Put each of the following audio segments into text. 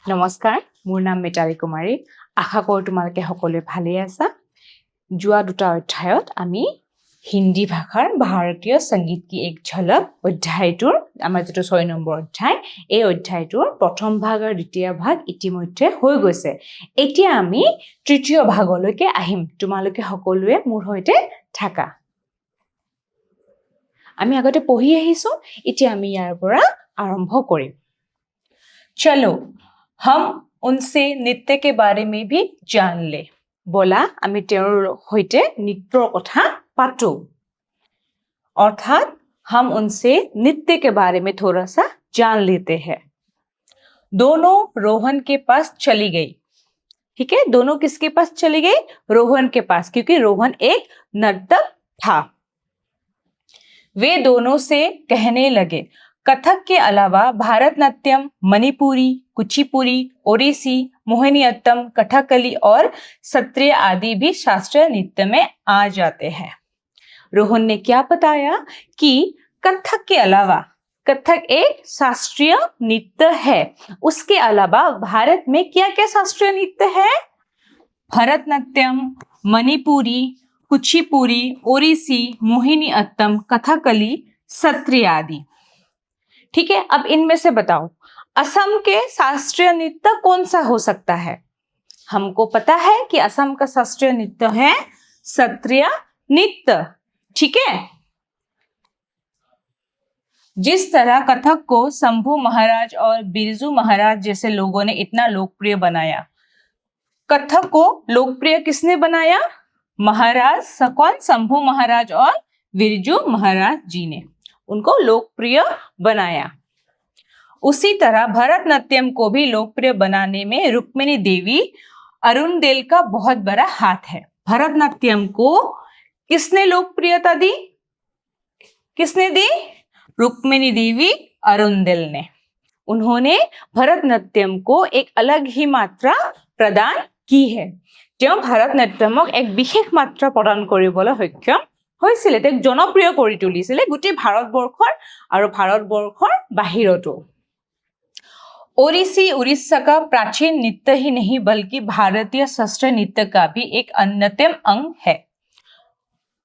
নমস্কাৰ, মোৰ নাম মিতালী কুমাৰী। আশা কৰোঁ তোমালোকে সকলোৱে ভালেই আছা। যোৱা দুটা অধ্যায়ত আমি হিন্দী ভাষাৰ ভাৰতীয় সংগীত কি এক ঝলক অধ্যায়টোৰ আমাৰ যিটো 6 নম্বৰ অধ্যায়, এই অধ্যায়টোৰ প্ৰথম ভাগ আৰু দ্বিতীয় ভাগ ইতিমধ্যে হৈ গৈছে। এতিয়া আমি তৃতীয় ভাগলৈকে আহিম। তোমালোকে সকলোৱে মোৰ সৈতে থাকা। আমি আগতে পঢ়ি আহিছো, এতিয়া আমি ইয়াৰ পৰা আৰম্ভ কৰিম। চলো हम उनसे नृत्य के बारे में भी जान ले। बोला আমি তেওঁৰ সৈতে নৃত্যৰ কথা পাতো। अर्थात हम उनसे नृत्य के बारे में थोड़ा सा जान लेते हैं। दोनों रोहन के पास चली गई। ठीक है, दोनों किसके पास चली गई? रोहन के पास, क्योंकि रोहन एक नर्तक था। वे दोनों से कहने लगे, कथक के अलावा भारतनाट्यम, मणिपुरी, कुचिपुड़ी, ओडिसी, मोहिनीअट्टम, कथकली और सत्रिय आदि भी शास्त्रीय नृत्य में आ जाते हैं। रोहन ने क्या बताया कि कथक के अलावा, कथक एक शास्त्रीय नृत्य है, उसके अलावा भारत में क्या क्या शास्त्रीय नृत्य है? भरतनाट्यम, मणिपुरी, कुचिपुड़ी, ओडिसी, मोहिनीअट्टम, कथकली, सत्रिय आदि। ठीक है, अब इनमें से बताओ असम के शास्त्रीय नृत्य कौन सा हो सकता है? हमको पता है कि असम का शास्त्रीय नृत्य है सत्रिय नृत्य। ठीक है, जिस तरह कथक को शंभू महाराज और बिरजू महाराज जैसे लोगों ने इतना लोकप्रिय बनाया, कथक को लोकप्रिय किसने बनाया? महाराज कौन? शंभू महाराज और बिरजू महाराज जी ने उनको लोकप्रिय बनाया। उसी तरह भरतनाट्यम को भी लोकप्रिय बनाने में रुक्मिणी देवी अरुणदेल का बहुत बड़ा हाथ है। भरतनाट्यम को किसने लोकप्रियता दी? किसने दी? रुक्मिणी देवी अरुणदेल ने। उन्होंने भरतनाट्यम को एक अलग ही मात्रा प्रदान की है। তেওঁ ভাৰতনাট্যমক এক বিশেষ মাত্ৰা প্ৰদান কৰিবলৈ সক্ষম হৈছিলে, তেওঁক জনপ্ৰিয় কৰি তুলিছিলে গোটেই ভাৰতবৰ্ষৰ আৰু ভাৰতবৰ্ষৰ বাহিৰতো। ओडिसी उड़ीसा का प्राचीन नृत्य ही नहीं बल्कि भारतीय शास्त्रीय नृत्य का भी एक अन्यतम अंग है।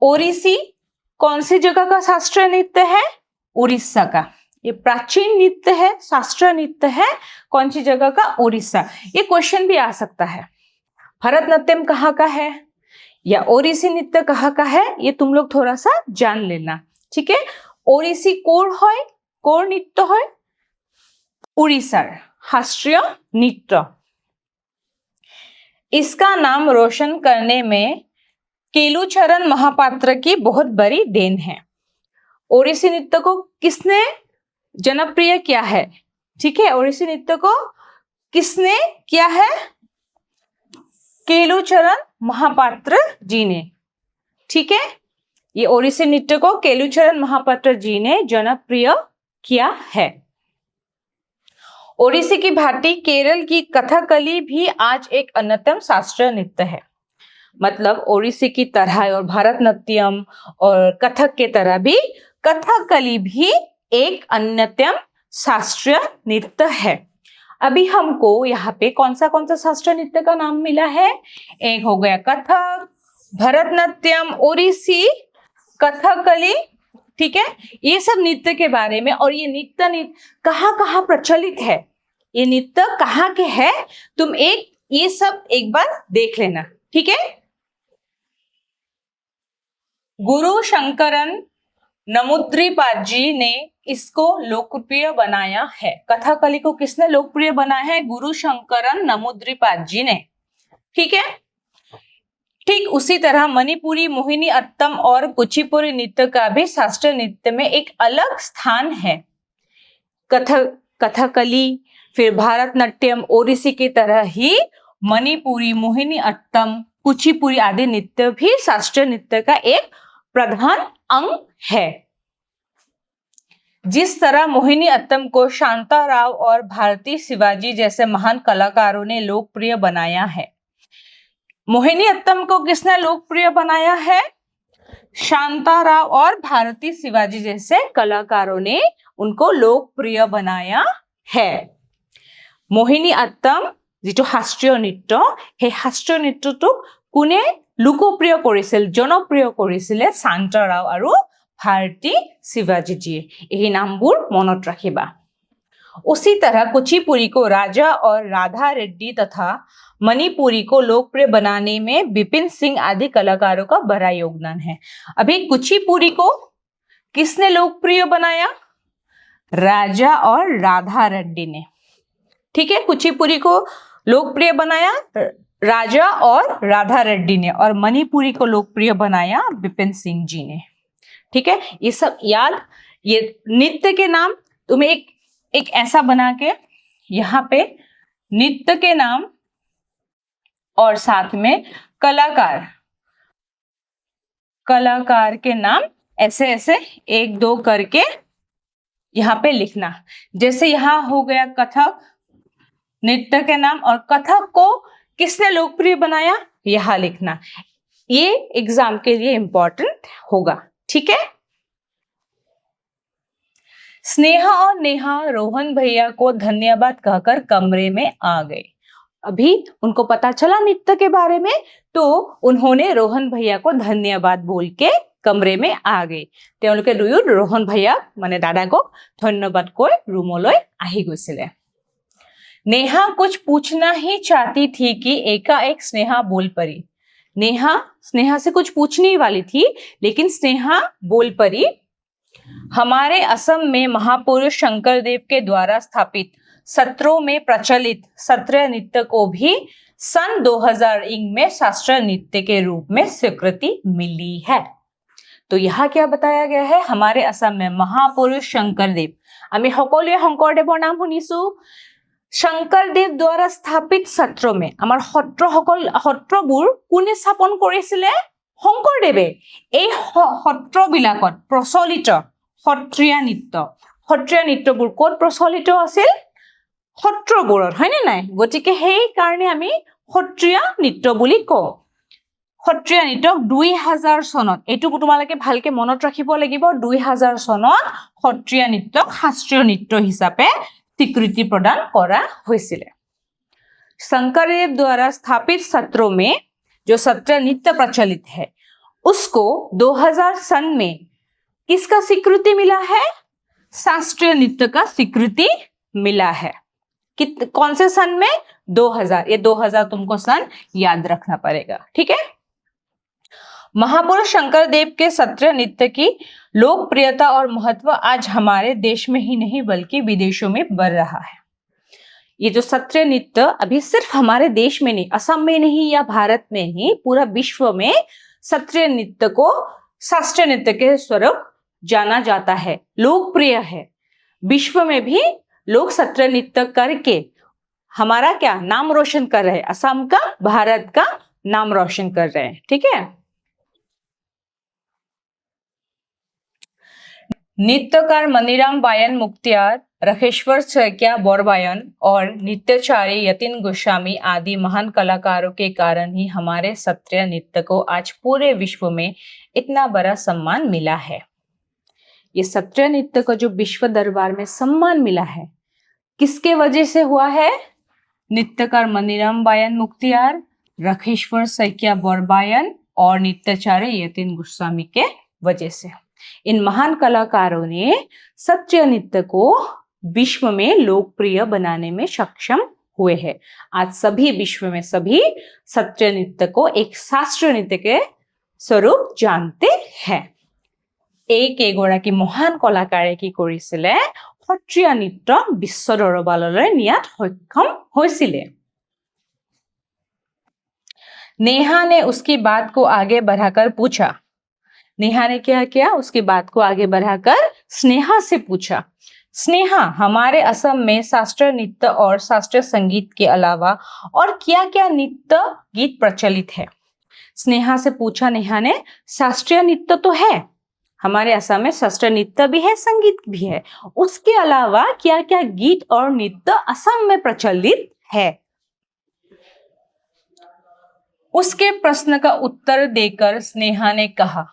ओडिसी कौन सी जगह का शास्त्रीय नृत्य है? उड़ीसा का। ये प्राचीन नृत्य है, शास्त्रीय नृत्य है, कौन सी जगह का? उड़ीसा। ये क्वेश्चन भी आ सकता है, भरतनाट्यम कहाँ का है या ओडिसी नृत्य कहाँ का है, ये तुम लोग थोड़ा सा जान लेना। ठीक है, ओडिसी कोर है, कोर नृत्य है उड़ीसार शास्त्रीय नृत्य। इसका नाम रोशन करने में केलुचरण महापात्र की बहुत बड़ी देन है। ओडिसी नृत्य को किसने जनप्रिय किया है? ठीक है, ओडिसी नृत्य को किसने किया है? केलुचरण महापात्र जी ने। ठीक है, ये ओडिसी नृत्य को केलुचरण महापात्र जी ने जनप्रिय किया है। ओडिसी की भांति केरल की कथकली भी आज एक अन्यतम शास्त्रीय नृत्य है। मतलब ओडिसी की तरह और भारतनाट्यम और कथक के तरह भी कथकली भी एक अन्यतम शास्त्रीय नृत्य है। अभी हमको यहाँ पे कौन सा शास्त्रीय नृत्य का नाम मिला है? एक हो गया कथक, भरतनाट्यम, ओडिसी, कथकली। ठीक है, ये सब नृत्य के बारे में, और ये नृत्य कहाँ कहाँ प्रचलित है, ये नृत्य कहाँ के है, तुम ये सब एक बार देख लेना। ठीक है, गुरु शंकरन नमूद्रिपाद जी ने इसको लोकप्रिय बनाया है। कथकली को किसने लोकप्रिय बनाया है? गुरु शंकरन नमूद्रिपाद जी ने। ठीक है, ठीक उसी तरह मणिपुरी, मोहिनीअट्टम और कुचिपुड़ी नृत्य का भी शास्त्रीय नृत्य में एक अलग स्थान है। कथकली, फिर भारतनाट्यम, ओडिसी की तरह ही मणिपुरी, मोहिनीअट्टम, कुचिपुड़ी आदि नृत्य भी शास्त्रीय नृत्य का एक प्रधान अंग है। जिस तरह मोहिनीअट्टम को शांताराव और भारती शिवाजी जैसे महान कलाकारों ने लोकप्रिय बनाया है। मोहिनीअट्टम को किसने लोकप्रिय बनाया है? शांताराव और भारती शिवाजी जैसे कलाकारों ने उनको लोकप्रिय बनाया है। মোহিনী আট্টম যিটো শাস্ত্ৰীয় নৃত্য, সেই শাস্ত্ৰীয় নৃত্যটোক কোনে লোকপ্ৰিয় কৰিছিল, জনপ্ৰিয় কৰিছিলে? শান্তৰাও আৰু भारती शिवाजी जी। यही नामबुर मनत रखिबा। उसी तरह कुचिपुड़ी को राजा और राधा रेड्डी तथा मणिपुरी को लोकप्रिय बनाने में विपिन सिंह आदि कलाकारों का बड़ा योगदान है। अभी कुचिपुड़ी को किसने लोकप्रिय बनाया? राजा और राधा रेड्डी ने। ठीक है, कुचिपुड़ी को लोकप्रिय बनाया राजा और राधा रेड्डी ने, और मणिपुरी को लोकप्रिय बनाया विपिन सिंह जी ने। ठीक है, ये सब याद। ये नृत्य के नाम तुम्हें एक ऐसा बना के यहाँ पे नृत्य के नाम और साथ में कलाकार के नाम ऐसे ऐसे एक दो करके यहाँ पे लिखना। जैसे यहाँ हो गया कथक, नृत्य के नाम, और कथक को किसने लोकप्रिय बनाया, यहाँ लिखना। ये एग्जाम के लिए इंपॉर्टेंट होगा। ठीक है। स्नेहा और नेहा रोहन भैया को धन्यवाद कहकर कमरे में आ गए। अभी उनको पता चला नृत्य के बारे में, तो उन्होंने रोहन भैया को धन्यवाद बोल के कमरे में आ गए। তেওঁলোকে দুয়ো रोहन भैया माने दादा को धन्यवाद কৈ रूमলৈ আহি গৈছিলে। नेहा कुछ पूछना ही चाहती थी कि एकाएक स्नेहा बोल पड़ी। स्नेहा से कुछ पूछने वाली थी, लेकिन स्नेहा बोल पड़ी। हमारे असम में महापुरुष शंकरदेव के द्वारा स्थापित सत्रों में प्रचलित सत्रीय नृत्य को भी सन 2001 में शास्त्रीय नृत्य के रूप में स्वीकृति मिली है। तो यहाँ क्या बताया गया है? हमारे असम में महापुरुष शंकरदेव, आमी সকলোৱে শংকৰদেৱৰ নাম শুনিছো। শংকৰদেৱ দ্বাৰা স্থাপিত সত্ৰ में আমাৰ সত্ৰবোৰ কোনে স্থাপন কৰিছিলে? শংকৰদেৱে। এই সত্ৰবিলাকত প্ৰচলিত সত্ৰীয়া নৃত্যবোৰ ক'ত প্ৰচলিত আছিল? সত্ৰবোৰত, হয়নে নাই? গতিকে সেই কাৰণে আমি সত্ৰীয়া নৃত্য বুলি কওঁ। সত্ৰীয়া নৃত্য 2000 চনত, এইটো তোমালোকে ভালকে মনত ৰাখিব লাগিব, 2000 চনত সত্ৰীয়া নৃত্যক শাস্ত্ৰীয় নৃত্য হিচাপে स्वीकृति प्रदान करा हुईसिले। शंकरदेव द्वारा स्थापित सत्रों में जो सत्रीय नृत्य प्रचलित है, उसको 2000 सन में किसका स्वीकृति मिला है? शास्त्रीय नृत्य का स्वीकृति मिला है। कौन से सन में? 2000। ये 2000 तुमको सन याद रखना पड़ेगा। ठीक है। महापुरुष शंकरदेव के सत्रीय नृत्य की लोकप्रियता और महत्व आज हमारे देश में ही नहीं बल्कि विदेशों में बढ़ रहा है। ये जो सत्रीय नृत्य अभी सिर्फ हमारे देश में नहीं, असम में नहीं या भारत में ही, पूरा विश्व में सत्रीय नृत्य को शास्त्रीय नृत्य के स्वरूप जाना जाता है, लोकप्रिय है। विश्व में भी लोग सत्रीय नृत्य करके हमारा क्या नाम रोशन कर रहे हैं, असम का, भारत का नाम रोशन कर रहे हैं। ठीक है। नृत्यकार मनीराम बायन मुख्तियार, रखेश्वर सैकिया बोरबायन और नृत्याचार्य यतीन गोस्वामी आदि महान कलाकारों के कारण ही हमारे सत्रीय नृत्य को आज पूरे विश्व में इतना बड़ा सम्मान मिला है। ये सत्रीय नृत्य को जो विश्व दरबार में सम्मान मिला है, किसके वजह से हुआ है? नृत्यकार मनीराम बायन मुख्तियार, रखेश्वर सैकिया बोरबायन और नृत्याचार्य यतीन गोस्वामी के वजह से। इन महान कलाकारों ने सत्रीय नृत्य को विश्व में लोकप्रिय बनाने में सक्षम हुए हैं। आज सभी विश्व में सभी सत्रीय नृत्य को एक शास्त्रीय नृत्य के स्वरूप जानते हैं। एक एगৰাকী महान कलाकारे की কৰিছিলে? সত্ৰীয়া নৃত্য বিশ্ব দৰবাৰলৈ নিয়াত সক্ষম হৈছিলে। नेहा ने उसकी बात को आगे बढ़ाकर पूछा। नेहा ने क्या किया? उसकी बात को आगे बढ़ाकर स्नेहा से पूछा, स्नेहा, हमारे असम में शास्त्रीय नृत्य और शास्त्रीय संगीत के अलावा और क्या क्या नृत्य गीत प्रचलित है? स्नेहा से पूछा नेहा ने, शास्त्रीय नृत्य तो है हमारे असम में, शास्त्रीय नृत्य भी है, संगीत भी है, उसके अलावा क्या क्या गीत और नृत्य असम में प्रचलित है? उसके प्रश्न का उत्तर देकर स्नेहा ने कहा,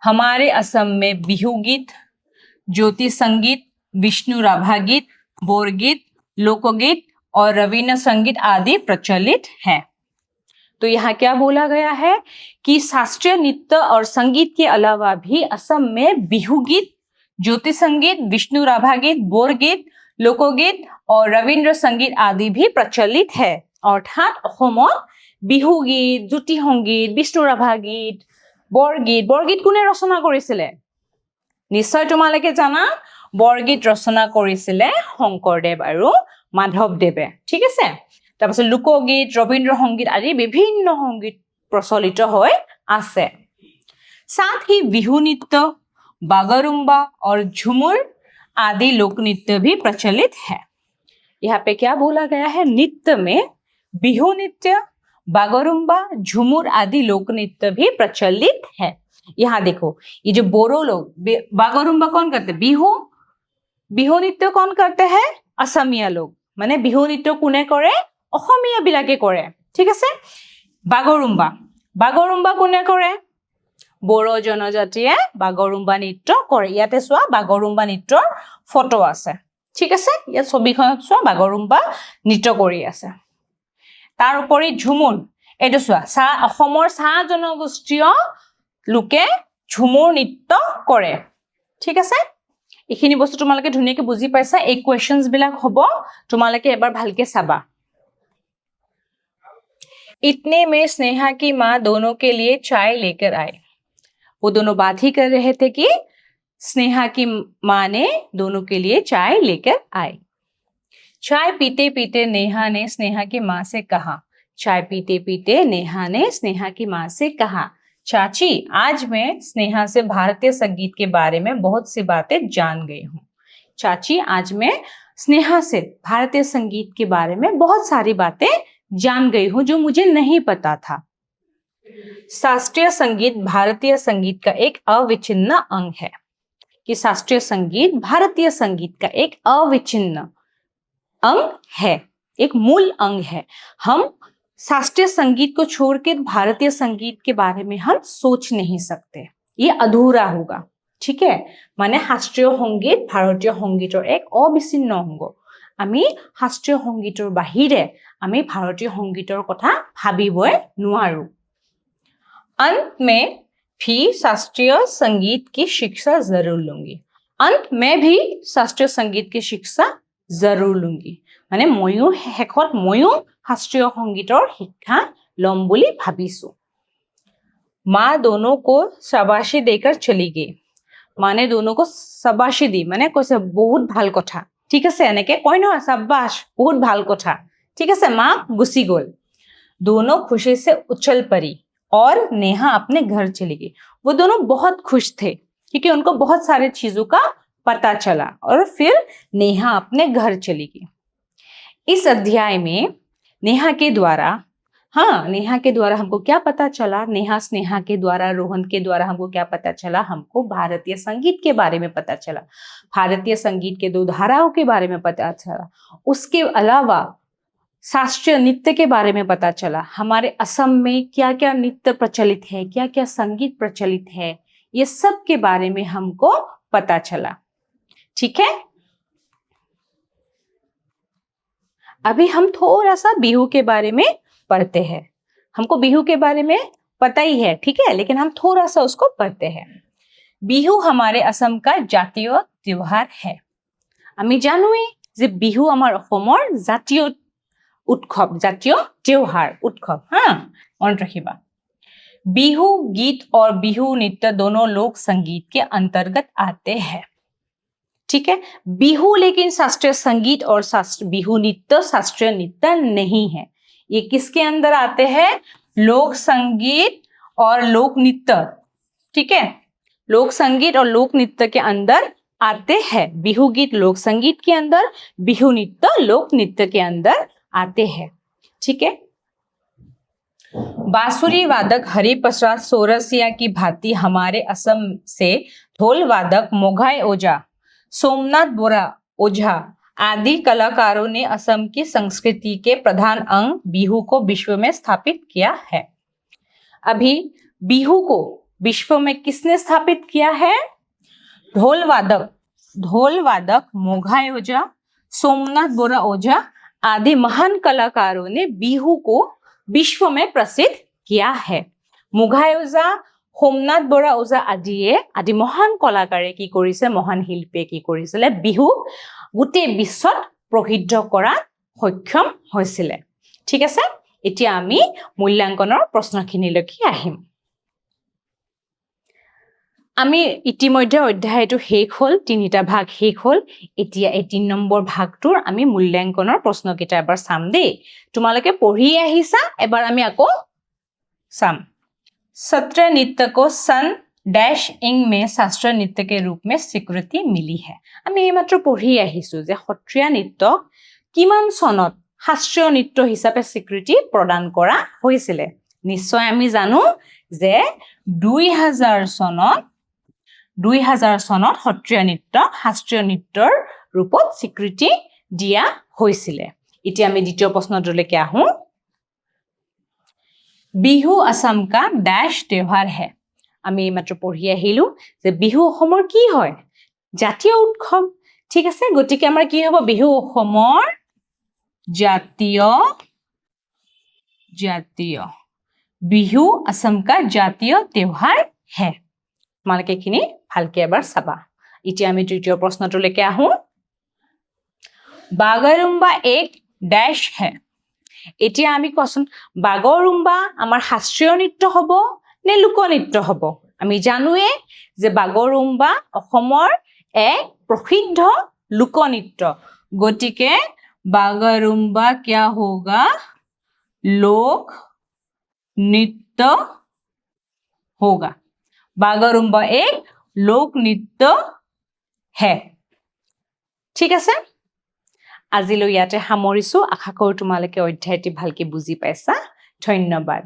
हमारे असम में बिहू गीत, ज्योति संगीत, विष्णु राभा गीत, बोर गीत, लोकगीत और रवीन्द्र संगीत आदि प्रचलित है। तो यहाँ क्या बोला गया है कि शास्त्रीय नृत्य और संगीत के अलावा भी असम में बिहू गीत, ज्योति संगीत, विष्णु राभा गीत, बोर गीत, लोकगीत और रवीन्द्र संगीत आदि भी प्रचलित है। अर्थात অসমত বিহু গীত, জ্যোতি সংগীত, বিষ্ণু ৰাভা গীত, বৰগীত কোনে ৰচনা কৰিছিলে? নিশ্চয় তোমালোকে জানা, বৰগীত ৰচনা কৰিছিলে শংকৰদেৱ আৰু মাধৱদেৱে। ঠিক আছে, তাৰপিছত লোকগীত, ৰবীন্দ্ৰ সংগীত আদি বিভিন্ন সংগীত প্ৰচলিত হৈ আছে। साथ ही बिहू नृत्य, बागरुम्बा और झूमर आदि लोक नृत्य भी प्रचलित है। यहाँ पे क्या बोला गया है? नृत्य में बिहू नृत्य, बागरुम्बा, झूमर आदि लोक नृत्य भी प्रचलित है। यहाँ देखो, ये जो बोरो लोग बागरुम्बा कौन करते? बिहू नृत्य कौन करते हैं? असमिया लोग। माने बिहू नृत्य कोने करे? অসমীয়া বিলাকে কৰে। ঠিক আছে, বাগৰুম্বা কোনে কৰে? বড়ো জনজাতিয়ে বাগৰুম্বা নৃত্য কৰে। ইয়াতে চোৱা বাগৰুম্বা নৃত্যৰ ফটো আছে। ঠিক আছে, ইয়াত ছবিখনত চোৱা বাগৰুম্বা নৃত্য কৰি আছে। তাৰ উপৰি ঝুমুৰ, এইটো চোৱা অসমৰ চাহ জনগোষ্ঠীয় লোকে ঝুমুৰ নৃত্য কৰে। ঠিক আছে, এইখিনি বস্তু তোমালোকে ধুনীয়াকৈ বুজি পাইছা। এই কুৱেশ্যনছ বিলাক হ'ব, তোমালোকে এবাৰ ভালকে চাবা। इतने में स्नेहा की माँ दोनों के लिए चाय लेकर आए। वो दोनों बात ही कर रहे थे कि स्नेहा की माँ ने दोनों के लिए चाय लेकर आई। चाय पीते पीते नेहा ने स्नेहा की माँ से कहा, चाय पीते पीते नेहा ने स्नेहा की माँ से कहा, चाची आज मैं स्नेहा से भारतीय संगीत के बारे में बहुत सी बातें जान गई हूँ। चाची आज मैं स्नेहा से भारतीय संगीत के बारे में बहुत सारी बातें जान गई हूँ जो मुझे नहीं पता था। शास्त्रीय संगीत भारतीय संगीत का एक अविच्छिन्न अंग है। कि शास्त्रीय संगीत भारतीय संगीत का एक अविच्छिन्न अंग है, एक मूल अंग है। हम शास्त्रीय संगीत को छोड़ के भारतीय संगीत के बारे में हम सोच नहीं सकते, ये अधूरा होगा। ठीक है, माने शास्त्रीय संगीत भारतीय संगीतर एक अविच्छिन्न अंग। আমি শাস্ত্ৰীয় সংগীতৰ বাহিৰে আমি ভাৰতীয় সংগীতৰ কথা ভাবিবই নোৱাৰো। अंत में भी शास्त्रीय संगीत की शिक्षा जरूर लूंगी। अंत में भी शास्त्रीय संगीत की शिक्षा जरूर लूंगी, माने ময়ো শেষত ময়ো শাস্ত্ৰীয় সংগীতৰ শিক্ষা লম বুলি ভাবিছো। माँ दोनों को शाबाशी देकर चली गई। माने दोनों को शाबाशी दी, माने কৈছে বহুত ভাল কথা। ঠিক আছে, এনেকে কয় নহয়, शाबाश बहुत ভাল কথা। ठीक है, माँ गुस्सी गोल। दोनों खुशी से उछल पड़ी और नेहा अपने घर चली गई। वो दोनों बहुत खुश थे क्योंकि उनको बहुत सारे चीजों का पता चला और फिर नेहा अपने घर चली गई। इस अध्याय में नेहा के द्वारा हमको क्या पता चला? स्नेहा के द्वारा, रोहन के द्वारा हमको क्या पता चला? हमको भारतीय संगीत के बारे में पता चला, भारतीय संगीत के दो धाराओं के बारे में पता चला। उसके अलावा शास्त्रीय नृत्य के बारे में पता चला। हमारे असम में क्या क्या नृत्य प्रचलित है, क्या क्या संगीत प्रचलित है, ये सब के बारे में हमको पता चला। ठीक है, अभी हम थोड़ा सा बिहू के बारे में पढ़ते हैं। हमको बिहू के बारे में पता ही है, ठीक है, लेकिन हम थोड़ा सा उसको पढ़ते हैं। बिहू हमारे असम का জাতীয় त्योहार है। আমি জানোই যে বিহু আমাৰ অসমৰ জাতীয় উৎসৱ, জাতীয় त्योहार उत्सव। हाँ, মনত ৰাখিবা। बिहू गीत और बिहू नृत्य दोनों लोक संगीत के अंतर्गत आते हैं। ठीक है, बिहू लेकिन शास्त्रीय संगीत और बिहू नृत्य शास्त्रीय नृत्य नहीं है। ये किसके अंदर आते हैं? लोक संगीत और लोक नृत्य। ठीक है, लोक संगीत और लोक नृत्य के अंदर आते हैं। बिहू गीत लोक संगीत के अंदर, बिहू नृत्य लोक नृत्य के अंदर आते हैं। ठीक है, बांसुरी वादक हरिप्रसाद सोरसिया की भांति हमारे असम से ढोल वादक मोघाई ओझा, सोमनाथ बोरा ओझा आदि कलाकारों ने असम की संस्कृति के प्रधान अंग बिहू को विश्व में स्थापित किया है। अभी बिहू को विश्व में किसने स्थापित किया है? ढोल वादक मोघाई ओझा, सोमनाथ बोरा ओझा आदि महान कलाकारों ने बिहू को विश्व में प्रसिद्ध किया है মুঘাই ওজা সোমনাথ বৰা ওজা আদি মহান কলাকাৰে কি কৰিছে মহান শিল্পীয়ে কি কৰিছিলে বিহু গোটেই বিশ্বত প্ৰসিদ্ধ কৰা সক্ষম হৈছিলে ঠিক আছে এতিয়া আমি মূল্যাঙ্কনৰ প্ৰশ্নখিনিলৈকে আহিম আমি ইতিমধ্যে অধ্যায়টো শেষ হ'ল তিনিটা ভাগ শেষ হ'ল এতিয়া এই ৩ নম্বৰ ভাগটোৰ আমি মূল্যাঙ্কনৰ প্ৰশ্নকেইটা এবাৰ চাম দেই তোমালোকে পঢ়ি আহিছা এবাৰ আমি আকৌ চাম सत्रीय नृत्य को सन डैश इंग में शास्त्रीय नृत्य के रूप में स्वीकृति मिली है আমি এইমাত্ৰ পঢ়ি আহিছো যে সত্ৰীয়া নৃত্যক কিমান সনত শাস্ত্ৰীয় নৃত্য হিচাপে স্বীকৃতি প্ৰদান কৰা হৈছিল নিশ্চয় আমি জানো যে 2000 সনত সত্ৰীয়া নৃত্য শাস্ত্ৰীয় নৃত্যৰ ৰূপত স্বীকৃতি দিয়া হৈছিল এতিয়া আমি দ্বিতীয় প্ৰশ্নটোলৈকে আহো बिहू असम का डैश त्योहार है আমি মাত্ৰ পঢ়ি আহিলো যে বিহু অসমৰ কি হয় জাতীয় উৎসৱ ঠিক আছে গতিকে আমাৰ কি হ'ব বিহু অসমৰ জাতীয় বিহু असम का জাতীয় त्योहार है তোমালোকে কিনি ভালকে এবাৰ চাবা এতিয়া আমি তৃতীয় প্ৰশ্নটোলৈকে আহো বাগৰুম্বা এক ডैश है এতিয়া আমি কোৱাচোন বাগৰুম্বা আমাৰ শাস্ত্ৰীয় নৃত্য হ'ব নে লোকনৃত্য হ'ব আমি জানোৱে যে বাগৰুম্বা অসমৰ এক প্ৰসিদ্ধ লোকনৃত্য গতিকে বাগৰুম্বা क्या होगा लोक नृत्य होगा बागरुम्बा एक लोक नृत्य है ঠিক আছে আজিলৈ ইয়াতে সামৰিছো আশা কৰো তোমালোকে অধ্যায়টি ভালকে বুজি পাইছা ধন্যবাদ